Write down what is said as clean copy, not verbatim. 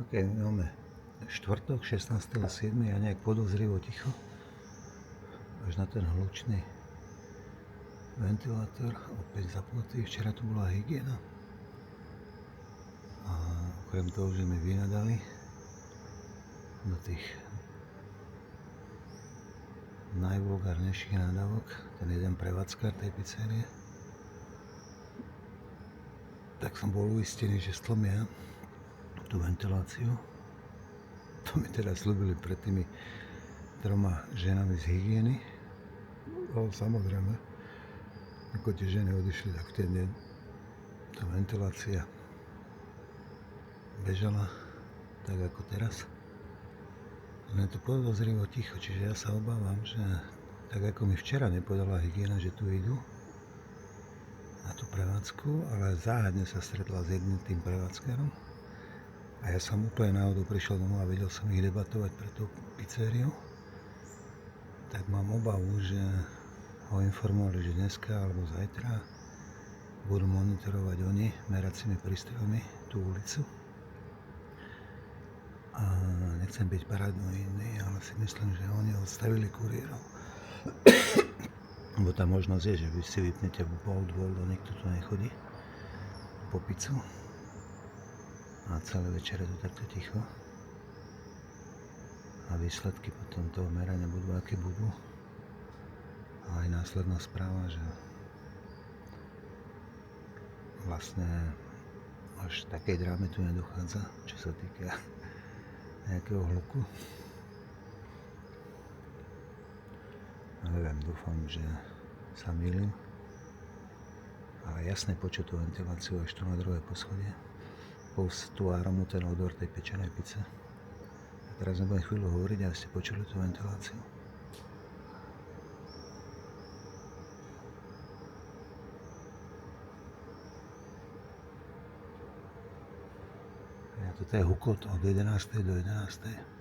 Ok, máme štvrtok 16.7. a nejak podozrivo ticho. Až na ten hlučný ventilátor opäť zapnutý. Včera tu bola hygiena. A okrem toho, že mi vynadali do tých najvulgárnejších nádavok, ten jeden prevádzkar tej pizzerie, tak som bol uistený, že stlmia tú ventiláciu. To mi teda slúbili pred tými 3 ženami z hygieny. No, samozrejme, ako tie ženy odišli, tak v ten deň tá ventilácia bežala tak ako teraz. Len to podozrivo ticho, čiže ja sa obávam, že tak ako mi včera nepovedala hygiena, že tu idú na tú prevádzku, ale záhadne sa stretla s jedným tým prevádzkarom. A ja som úplne náhodou prišiel domov a vedel som ich debatovať pre tú pizzériu. Tak mám obavu, že ho informovali, že dneska alebo zajtra budú monitorovať oni meracími prístrojmi tú ulicu. A nechcem byť paranoidný, ale si myslím, že oni odstavili kuriérov. Lebo tá možnosť je, že vy si vypnete v pol, dôl, nikto tu nechodí po pizzu. A celé večer je to takto ticho. A výsledky potom toho merania budú, aké budú. A aj následná správa, že vlastne až takej dráme tu nedochádza, čo sa týka nejakého hluku. Neviem, dúfam, že sa mýlim. Ale jasne počuť tú ventiláciu až tu na druhé poschodie. Plus tú aromu, ten odor tej pečenej pice. A teraz nebudem chvíľu hovoriť, aby ste počuli tú ventiláciu. Toto je hukot od 11. do 11.